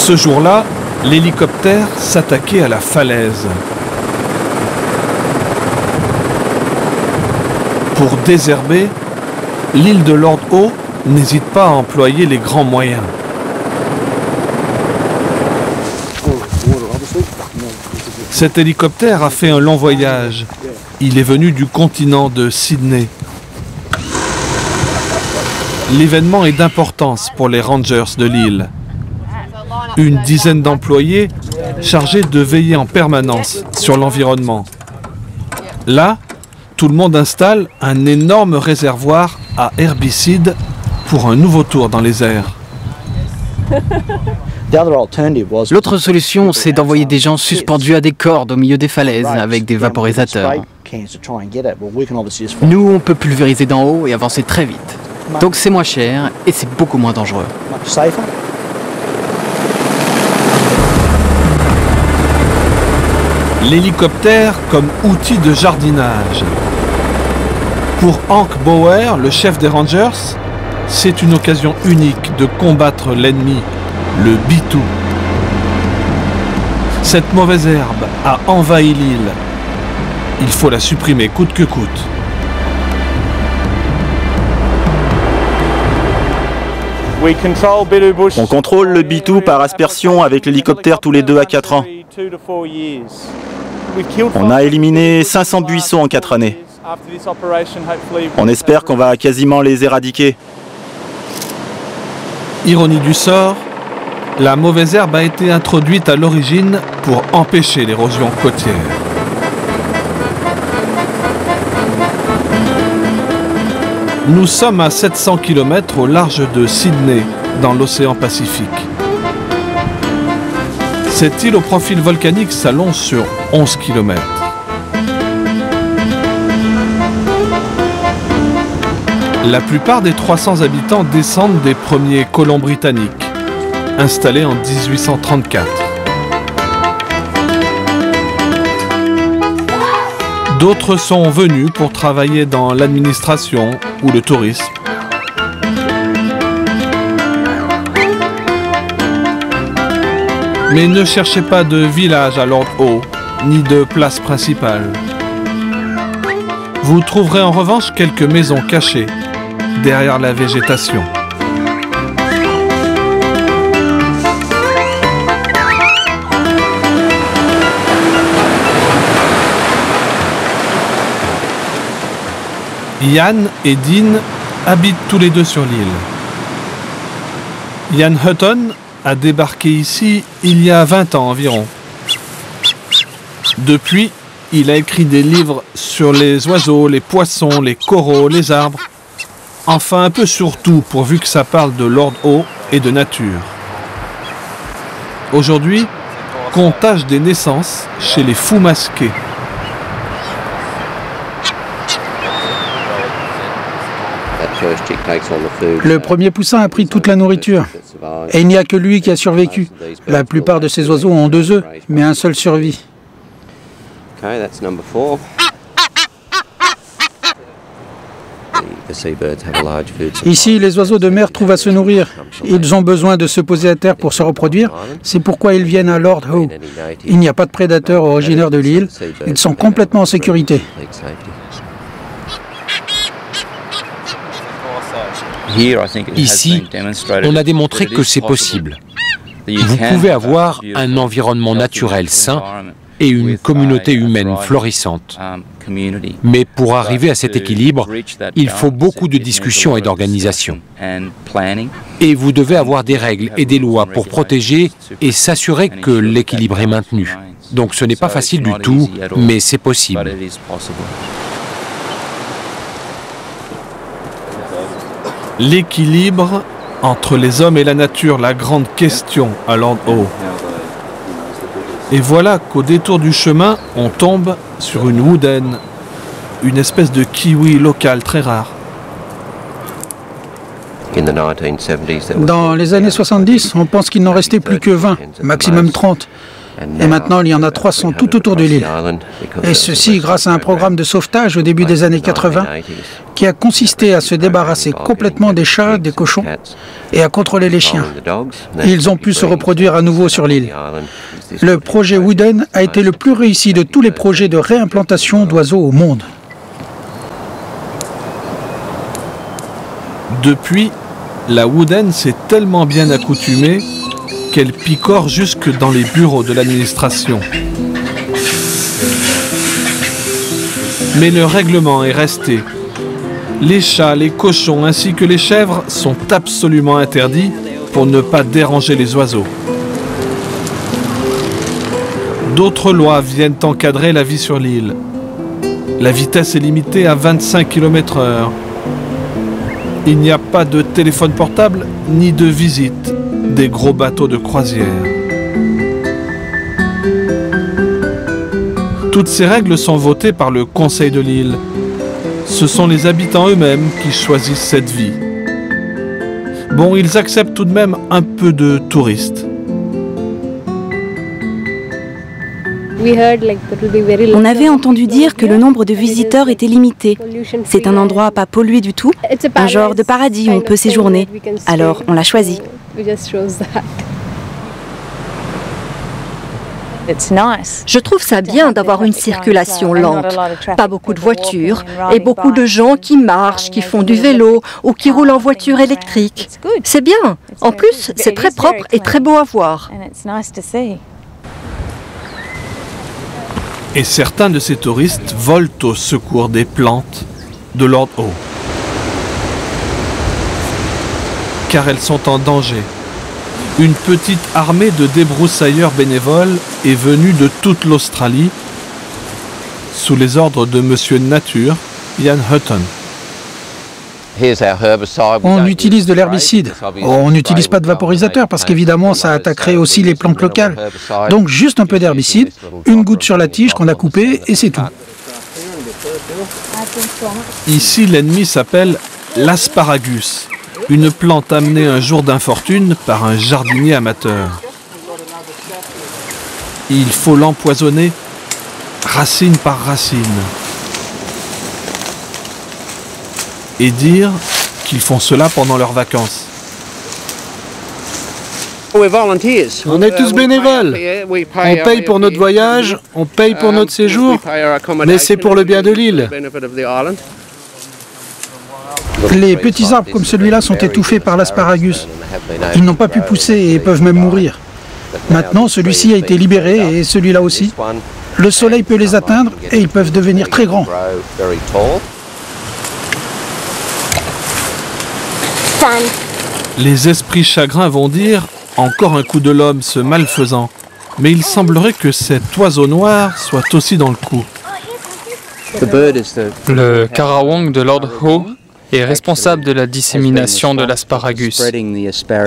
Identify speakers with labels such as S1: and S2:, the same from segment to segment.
S1: Ce jour-là, l'hélicoptère s'attaquait à la falaise. Pour désherber, l'île de Lord Howe n'hésite pas à employer les grands moyens. Cet hélicoptère a fait un long voyage. Il est venu du continent de Sydney. L'événement est d'importance pour les rangers de l'île. Une dizaine d'employés chargés de veiller en permanence sur l'environnement. Là, tout le monde installe un énorme réservoir à herbicides pour un nouveau tour dans les airs.
S2: L'autre solution, c'est d'envoyer des gens suspendus à des cordes au milieu des falaises avec des vaporisateurs. Nous, on peut pulvériser d'en haut et avancer très vite. Donc c'est moins cher et c'est beaucoup moins dangereux.
S1: L'hélicoptère comme outil de jardinage. Pour Hank Bauer, le chef des Rangers, c'est une occasion unique de combattre l'ennemi, le bitou. Cette mauvaise herbe a envahi l'île. Il faut la supprimer coûte que coûte.
S3: On contrôle le bitou par aspersion avec l'hélicoptère tous les 2 à 4 ans. On a éliminé 500 buissons en 4 années. On espère qu'on va quasiment les éradiquer.
S1: Ironie du sort, la mauvaise herbe a été introduite à l'origine pour empêcher l'érosion côtière. Nous sommes à 700 km au large de Sydney, dans l'océan Pacifique. Cette île au profil volcanique s'allonge sur 11 km. La plupart des 300 habitants descendent des premiers colons britanniques, installés en 1834. D'autres sont venus pour travailler dans l'administration ou le tourisme. Mais ne cherchez pas de village à Lord Howe, ni de place principale. Vous trouverez en revanche quelques maisons cachées, derrière la végétation. Ian et Dean habitent tous les deux sur l'île. Ian Hutton a débarqué ici il y a 20 ans environ. Depuis, il a écrit des livres sur les oiseaux, les poissons, les coraux, les arbres. Enfin, un peu sur tout, pourvu que ça parle de Lord Howe et de nature. Aujourd'hui, comptage des naissances chez les fous masqués.
S4: Le premier poussin a pris toute la nourriture. Et il n'y a que lui qui a survécu. La plupart de ces oiseaux ont 2 œufs, mais un seul survit. Ici, les oiseaux de mer trouvent à se nourrir. Ils ont besoin de se poser à terre pour se reproduire. C'est pourquoi ils viennent à Lord Howe. Il n'y a pas de prédateurs originaires de l'île. Ils sont complètement en sécurité.
S5: Ici, on a démontré que c'est possible. Vous pouvez avoir un environnement naturel sain et une communauté humaine florissante. Mais pour arriver à cet équilibre, il faut beaucoup de discussions et d'organisation. Et vous devez avoir des règles et des lois pour protéger et s'assurer que l'équilibre est maintenu. Donc ce n'est pas facile du tout, mais c'est possible.
S1: L'équilibre entre les hommes et la nature, la grande question à Lord Howe. Et voilà qu'au détour du chemin, on tombe sur une wooden, une espèce de kiwi local très rare.
S4: Dans les années 70, on pense qu'il n'en restait plus que 20, maximum 30. Et maintenant, il y en a 300 tout autour de l'île. Et ceci grâce à un programme de sauvetage au début des années 80 qui a consisté à se débarrasser complètement des chats, des cochons et à contrôler les chiens. Ils ont pu se reproduire à nouveau sur l'île. Le projet Wooden a été le plus réussi de tous les projets de réimplantation d'oiseaux au monde.
S1: Depuis, la Wooden s'est tellement bien accoutumée qu'elle picore jusque dans les bureaux de l'administration. Mais le règlement est resté. Les chats, les cochons ainsi que les chèvres sont absolument interdits pour ne pas déranger les oiseaux. D'autres lois viennent encadrer la vie sur l'île. La vitesse est limitée à 25 km/h. Il n'y a pas de téléphone portable ni de visite des gros bateaux de croisière. Toutes ces règles sont votées par le conseil de l'île. Ce sont les habitants eux-mêmes qui choisissent cette vie. Bon, ils acceptent tout de même un peu de touristes.
S6: On avait entendu dire que le nombre de visiteurs était limité. C'est un endroit pas pollué du tout, un genre de paradis où on peut séjourner. Alors on l'a choisi.
S7: Je trouve ça bien d'avoir une circulation lente, pas beaucoup de voitures et beaucoup de gens qui marchent, qui font du vélo ou qui roulent en voiture électrique. C'est bien. En plus, c'est très propre et très beau à voir.
S1: Et certains de ces touristes volent au secours des plantes de Lord Howe. Car elles sont en danger. Une petite armée de débroussailleurs bénévoles est venue de toute l'Australie sous les ordres de Monsieur Nature, Ian Hutton.
S4: On utilise de l'herbicide. On n'utilise pas de vaporisateur parce qu'évidemment ça attaquerait aussi les plantes locales. Donc juste un peu d'herbicide, une goutte sur la tige qu'on a coupée et c'est tout.
S1: Ici l'ennemi s'appelle l'asparagus, une plante amenée un jour d'infortune par un jardinier amateur. Il faut l'empoisonner racine par racine. Et dire qu'ils font cela pendant leurs vacances.
S8: On est tous bénévoles. On paye pour notre voyage, on paye pour notre séjour, mais c'est pour le bien de l'île.
S4: Les petits arbres comme celui-là sont étouffés par l'asparagus. Ils n'ont pas pu pousser et peuvent même mourir. Maintenant, celui-ci a été libéré et celui-là aussi. Le soleil peut les atteindre et ils peuvent devenir très grands.
S1: Les esprits chagrins vont dire « encore un coup de l'homme, ce malfaisant ». Mais il semblerait que cet oiseau noir soit aussi dans le coup.
S9: Le Karawong de Lord Howe est responsable de la dissémination de l'asparagus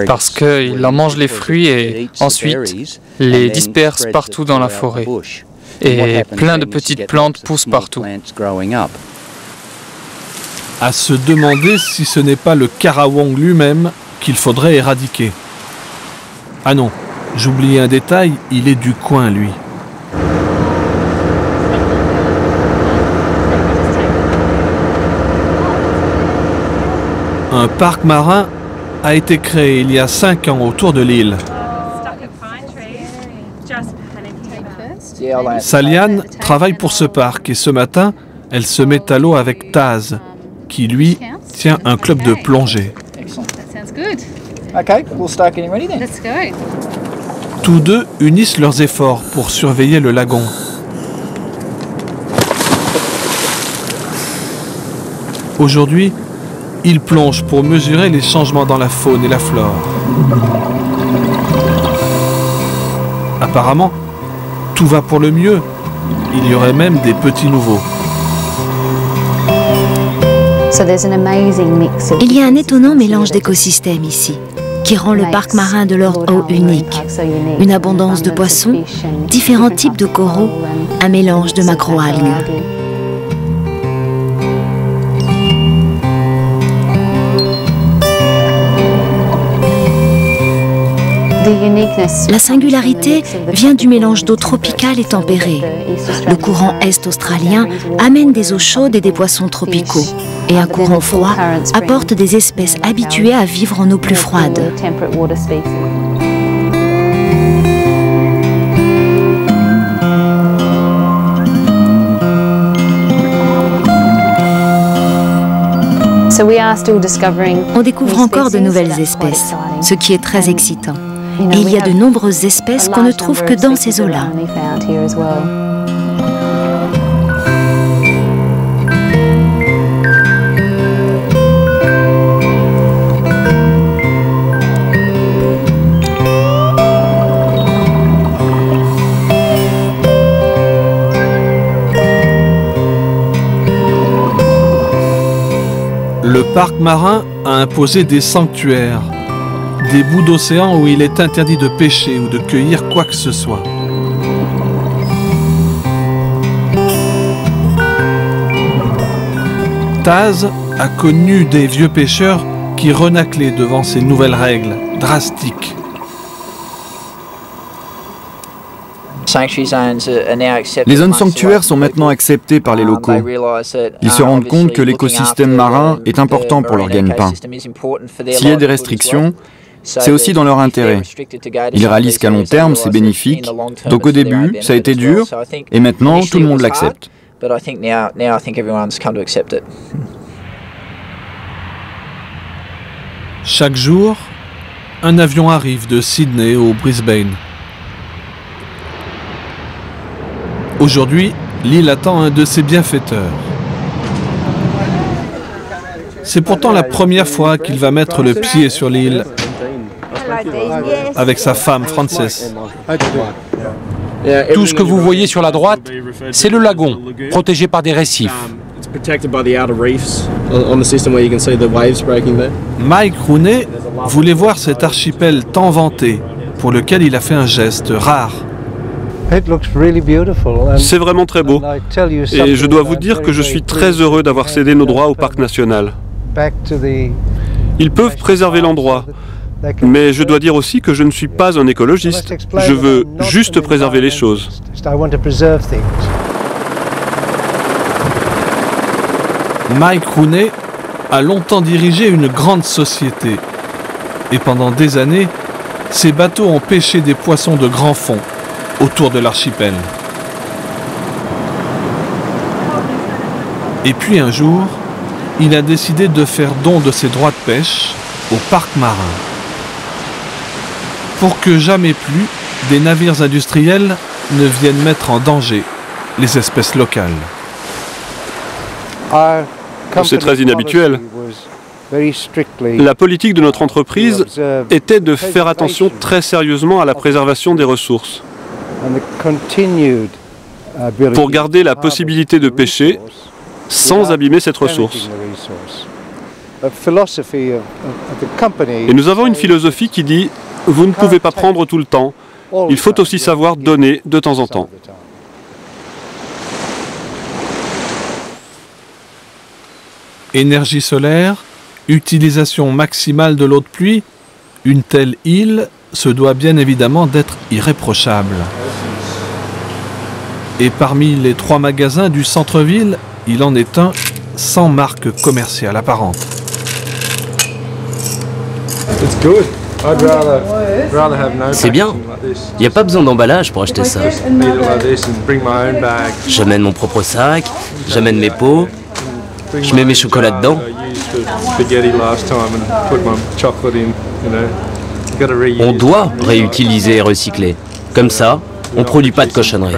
S9: parce qu'il en mange les fruits et ensuite les disperse partout dans la forêt. Et plein de petites plantes poussent partout.
S1: À se demander si ce n'est pas le Karawong lui-même qu'il faudrait éradiquer. Ah non, j'oubliais un détail, il est du coin lui. Un parc marin a été créé il y a 5 ans autour de l'île. Saliane travaille pour ce parc et ce matin, elle se met à l'eau avec Taz, qui lui tient un club de plongée. Tous deux unissent leurs efforts pour surveiller le lagon. Aujourd'hui, ils plongent pour mesurer les changements dans la faune et la flore. Apparemment, tout va pour le mieux. Il y aurait même des petits nouveaux.
S10: Il y a un étonnant mélange d'écosystèmes ici, qui rend le parc marin de Lord Howe unique. Une abondance de poissons, différents types de coraux, un mélange de macroalgues. La singularité vient du mélange d'eau tropicale et tempérée. Le courant est australien amène des eaux chaudes et des poissons tropicaux, et un courant froid apporte des espèces habituées à vivre en eau plus froide. On découvre encore de nouvelles espèces, ce qui est très excitant. Et il y a de nombreuses espèces qu'on ne trouve que dans ces eaux-là.
S1: Le parc marin a imposé des sanctuaires, des bouts d'océan où il est interdit de pêcher ou de cueillir quoi que ce soit. Taz a connu des vieux pêcheurs qui renaclaient devant ces nouvelles règles drastiques.
S11: Les zones sanctuaires sont maintenant acceptées par les locaux. Ils se rendent compte que l'écosystème marin est important pour leur gagne-pain. S'il y a des restrictions, c'est aussi dans leur intérêt. Ils réalisent qu'à long terme, c'est bénéfique. Donc au début, ça a été dur, et maintenant, tout le monde l'accepte.
S1: Chaque jour, un avion arrive de Sydney au Brisbane. Aujourd'hui, l'île attend un de ses bienfaiteurs. C'est pourtant la première fois qu'il va mettre le pied sur l'île avec sa femme Frances.
S5: Tout ce que vous voyez sur la droite, c'est le lagon, protégé par des récifs.
S1: Mike Rooney voulait voir cet archipel tant vanté, pour lequel il a fait un geste rare.
S12: C'est vraiment très beau. Et je dois vous dire que je suis très heureux d'avoir cédé nos droits au parc national. Ils peuvent préserver l'endroit. Mais je dois dire aussi que je ne suis pas un écologiste. Je veux juste préserver les choses.
S1: Mike Rooney a longtemps dirigé une grande société. Et pendant des années, ses bateaux ont pêché des poissons de grand fond autour de l'archipel. Et puis un jour, il a décidé de faire don de ses droits de pêche au parc marin. Pour que jamais plus des navires industriels ne viennent mettre en danger les espèces locales.
S12: C'est très inhabituel. La politique de notre entreprise était de faire attention très sérieusement à la préservation des ressources. Pour garder la possibilité de pêcher sans abîmer cette ressource. Et nous avons une philosophie qui dit « Vous ne pouvez pas prendre tout le temps, il faut aussi savoir donner de temps en temps ».
S1: Énergie solaire, utilisation maximale de l'eau de pluie, une telle île se doit bien évidemment d'être irréprochable. Et parmi les 3 magasins du centre-ville, il en est un sans marque commerciale apparente.
S13: C'est bien. Il n'y a pas besoin d'emballage pour acheter ça. J'amène mon propre sac, j'amène mes pots, je mets mes chocolats dedans. On doit réutiliser et recycler. Comme ça, on ne produit pas de cochonneries.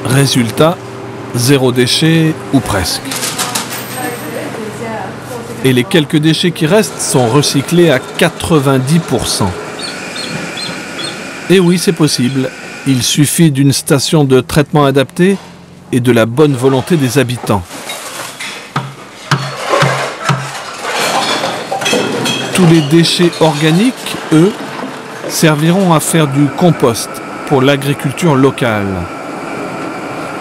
S1: Résultat, 0 déchet ou presque. Et les quelques déchets qui restent sont recyclés à 90%. Et oui, c'est possible. Il suffit d'une station de traitement adaptée et de la bonne volonté des habitants. Tous les déchets organiques, eux, serviront à faire du compost pour l'agriculture locale.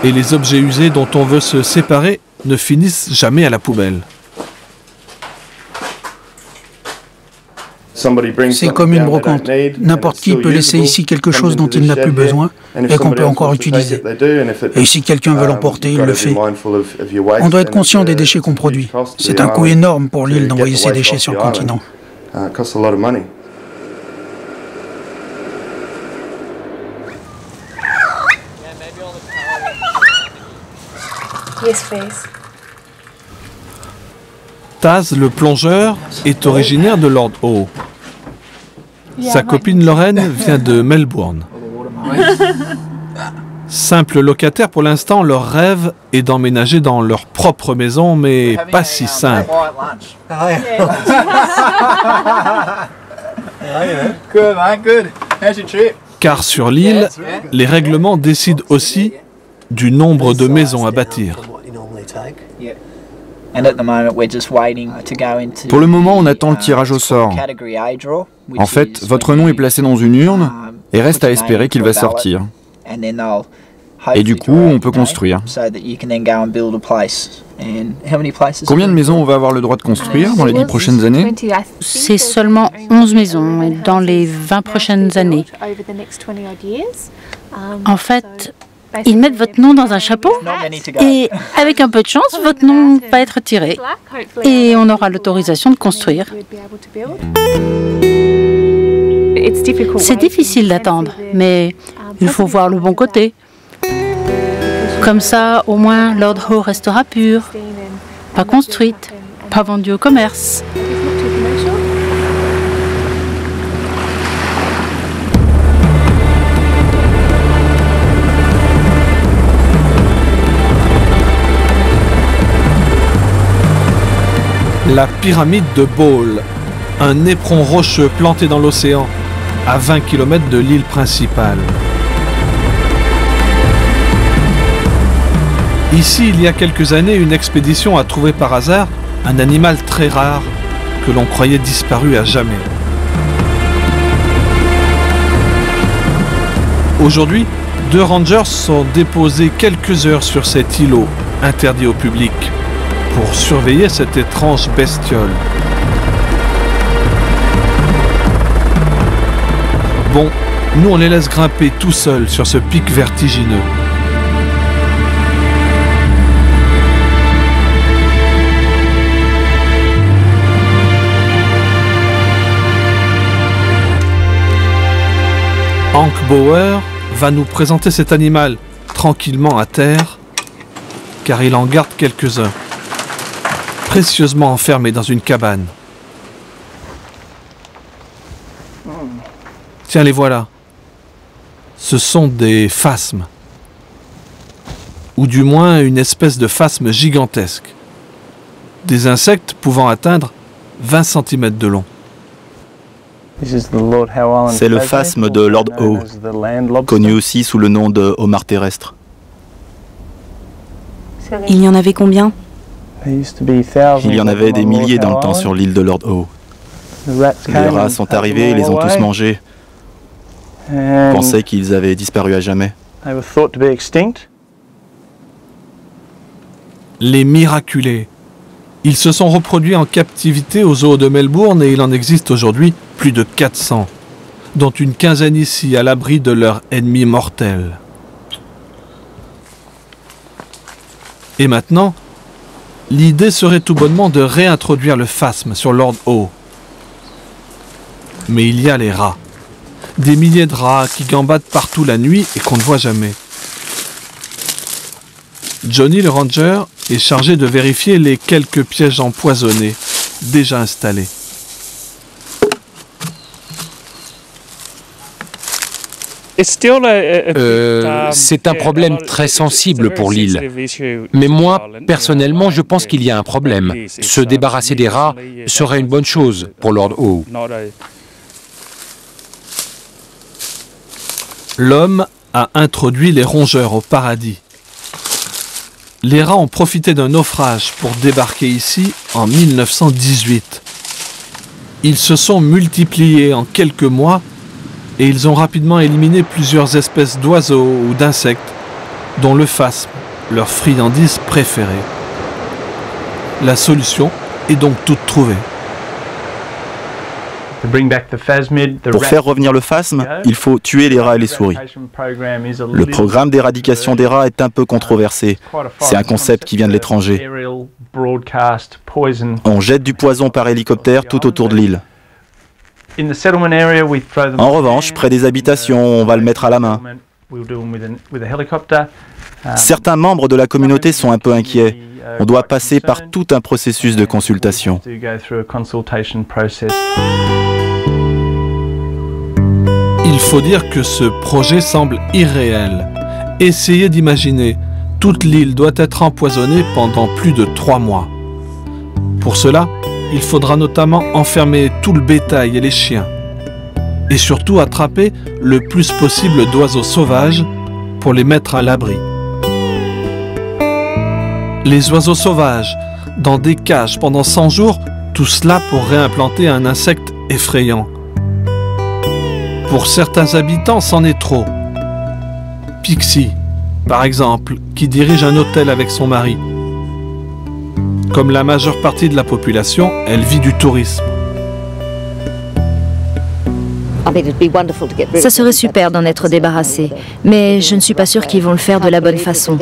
S1: Et les objets usés dont on veut se séparer ne finissent jamais à la poubelle.
S4: C'est comme une brocante. N'importe qui peut laisser ici quelque chose dont il n'a plus besoin et qu'on peut encore utiliser. Et si quelqu'un veut l'emporter, il le fait. On doit être conscient des déchets qu'on produit. C'est un coût énorme pour l'île d'envoyer ses déchets sur le continent.
S1: Taz, le plongeur, est originaire de Lord Howe. Sa copine Lorraine vient de Melbourne. Simple locataire pour l'instant, leur rêve est d'emménager dans leur propre maison, mais pas si simple. Car sur l'île, les règlements décident aussi du nombre de maisons à bâtir.
S11: Pour le moment, on attend le tirage au sort. En fait, votre nom est placé dans une urne et reste à espérer qu'il va sortir. Et du coup, on peut construire. Combien de maisons on va avoir le droit de construire dans les 10 prochaines années?
S14: C'est seulement 11 maisons dans les 20 prochaines années. En fait, ils mettent votre nom dans un chapeau et avec un peu de chance, votre nom va être tiré et on aura l'autorisation de construire. C'est difficile d'attendre, mais il faut voir le bon côté. Comme ça, au moins, Lord Howe restera pure, pas construite, pas vendue au commerce.
S1: La pyramide de Ball, un éperon rocheux planté dans l'océan, à 20 km de l'île principale. Ici, il y a quelques années, une expédition a trouvé par hasard un animal très rare que l'on croyait disparu à jamais. Aujourd'hui, 2 rangers sont déposés quelques heures sur cet îlot interdit au public pour surveiller cette étrange bestiole. Bon, nous on les laisse grimper tout seuls sur ce pic vertigineux. Hank Bauer va nous présenter cet animal tranquillement à terre, car il en garde quelques-uns, précieusement enfermés dans une cabane. Tiens, les voilà. Ce sont des phasmes, ou du moins une espèce de phasme gigantesque. Des insectes pouvant atteindre 20 cm de long.
S3: C'est le phasme de Lord Howe, connu aussi sous le nom de homard terrestre.
S6: Il y en avait combien?
S3: Il y en avait des milliers dans le temps sur l'île de Lord Howe. Les rats sont arrivés et les ont tous mangés. On pensait qu'ils avaient disparu à jamais.
S1: Les miraculés. Ils se sont reproduits en captivité au zoo de Melbourne et il en existe aujourd'hui plus de 400, dont une quinzaine ici à l'abri de leur ennemi mortel. Et maintenant, l'idée serait tout bonnement de réintroduire le phasme sur Lord Howe. Mais il y a les rats. Des milliers de rats qui gambadent partout la nuit et qu'on ne voit jamais. Johnny le ranger est chargé de vérifier les quelques pièges empoisonnés déjà installés.
S5: C'est un problème très sensible pour l'île. Mais moi, personnellement, je pense qu'il y a un problème. Se débarrasser des rats serait une bonne chose pour Lord Howe.
S1: L'homme a introduit les rongeurs au paradis. Les rats ont profité d'un naufrage pour débarquer ici en 1918. Ils se sont multipliés en quelques mois et ils ont rapidement éliminé plusieurs espèces d'oiseaux ou d'insectes, dont le phasme, leur friandise préférée. La solution est donc toute trouvée.
S3: Pour faire revenir le phasme, il faut tuer les rats et les souris. Le programme d'éradication des rats est un peu controversé. C'est un concept qui vient de l'étranger. On jette du poison par hélicoptère tout autour de l'île. En revanche, près des habitations, on va le mettre à la main. Certains membres de la communauté sont un peu inquiets. On doit passer par tout un processus de consultation.
S1: Il faut dire que ce projet semble irréel. Essayez d'imaginer, toute l'île doit être empoisonnée pendant plus de 3 mois. Pour cela, il faudra notamment enfermer tout le bétail et les chiens. Et surtout attraper le plus possible d'oiseaux sauvages pour les mettre à l'abri. Les oiseaux sauvages, dans des cages pendant 100 jours, tout cela pour réimplanter un insecte effrayant. Pour certains habitants, c'en est trop. Pixie, par exemple, qui dirige un hôtel avec son mari. Comme la majeure partie de la population, elle vit du tourisme.
S10: Ça serait super d'en être débarrassé, mais je ne suis pas sûre qu'ils vont le faire de la bonne façon.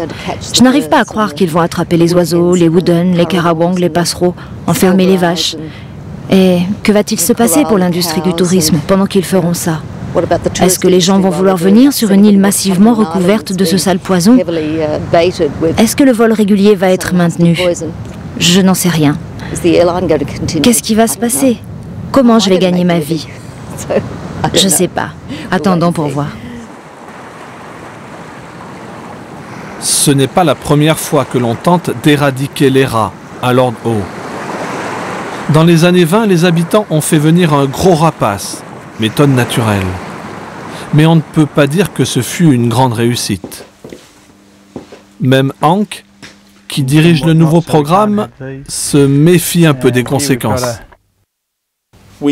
S10: Je n'arrive pas à croire qu'ils vont attraper les oiseaux, les wooden, les karawang, les passereaux, enfermer les vaches. Et que va-t-il se passer pour l'industrie du tourisme pendant qu'ils feront ça? Est-ce que les gens vont vouloir venir sur une île massivement recouverte de ce sale poison? Est-ce que le vol régulier va être maintenu? Je n'en sais rien. Qu'est-ce qui va se passer? Comment je vais gagner ma vie? Je sais pas. Attendons pour voir.
S1: Ce n'est pas la première fois que l'on tente d'éradiquer les rats à Lord Howe. Dans les années 20, les habitants ont fait venir un gros rapace, méthode naturelle. Mais on ne peut pas dire que ce fut une grande réussite. Même Hank, qui dirige le nouveau programme, se méfie un peu des conséquences.
S3: On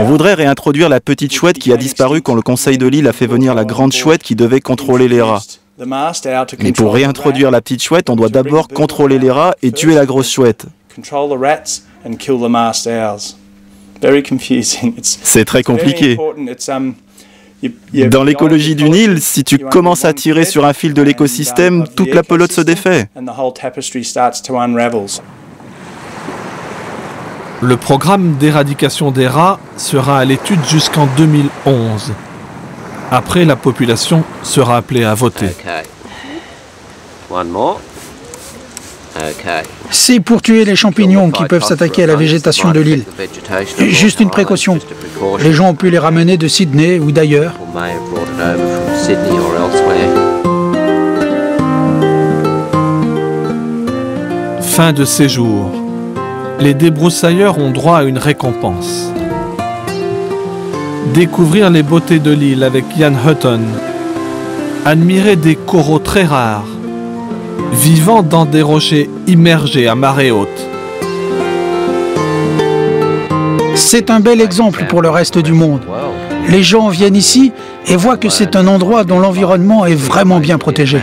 S3: voudrait réintroduire la petite chouette qui a disparu quand le conseil de l'île a fait venir la grande chouette qui devait contrôler les rats. Mais pour réintroduire la petite chouette, on doit d'abord contrôler les rats et tuer la grosse chouette. C'est très compliqué. Dans l'écologie d'une île, si tu commences à tirer sur un fil de l'écosystème, toute la pelote se défait.
S1: Le programme d'éradication des rats sera à l'étude jusqu'en 2011. Après, la population sera appelée à voter.
S4: C'est pour tuer les champignons qui peuvent s'attaquer à la végétation de l'île. Juste une précaution. Les gens ont pu les ramener de Sydney ou d'ailleurs.
S1: Fin de séjour. Les débroussailleurs ont droit à une récompense. Découvrir les beautés de l'île avec Ian Hutton. Admirer des coraux très rares, vivant dans des rochers immergés à marée haute.
S4: C'est un bel exemple pour le reste du monde. Les gens viennent ici et voient que c'est un endroit dont l'environnement est vraiment bien protégé.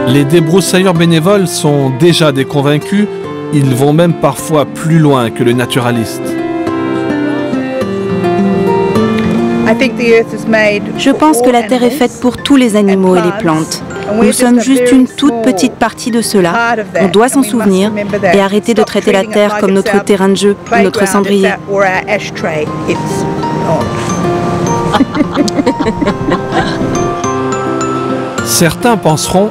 S1: Les débroussailleurs bénévoles sont déjà des convaincus, ils vont même parfois plus loin que le naturaliste.
S6: Je pense que la Terre est faite pour tous les animaux et les plantes. Nous sommes juste une toute petite partie de cela. On doit s'en souvenir et arrêter de traiter la Terre comme notre terrain de jeu ou notre cendrier.
S1: Certains penseront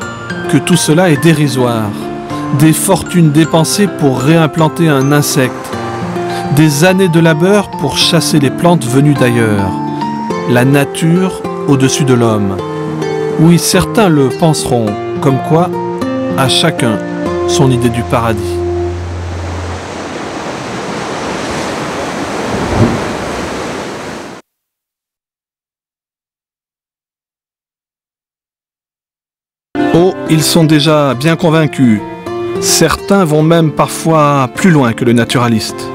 S1: que tout cela est dérisoire. Des fortunes dépensées pour réimplanter un insecte. Des années de labeur pour chasser les plantes venues d'ailleurs. La nature au-dessus de l'homme. Oui, certains le penseront, comme quoi, à chacun son idée du paradis. Oh, ils sont déjà bien convaincus. Certains vont même parfois plus loin que le naturaliste.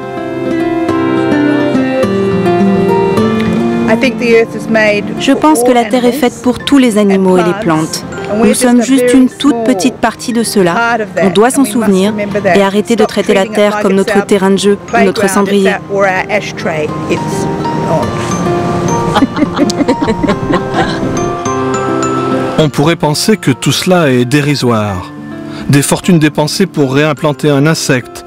S6: Je pense que la Terre est faite pour tous les animaux et les plantes. Nous sommes juste une toute petite partie de cela. On doit s'en souvenir et arrêter de traiter la Terre comme notre terrain de jeu ou notre cendrier.
S1: On pourrait penser que tout cela est dérisoire. Des fortunes dépensées pour réimplanter un insecte,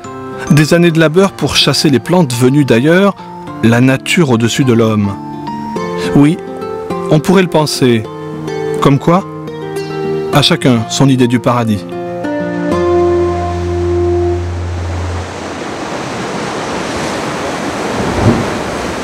S1: des années de labeur pour chasser les plantes venues d'ailleurs, la nature au-dessus de l'homme. Oui, on pourrait le penser. Comme quoi, à chacun son idée du paradis.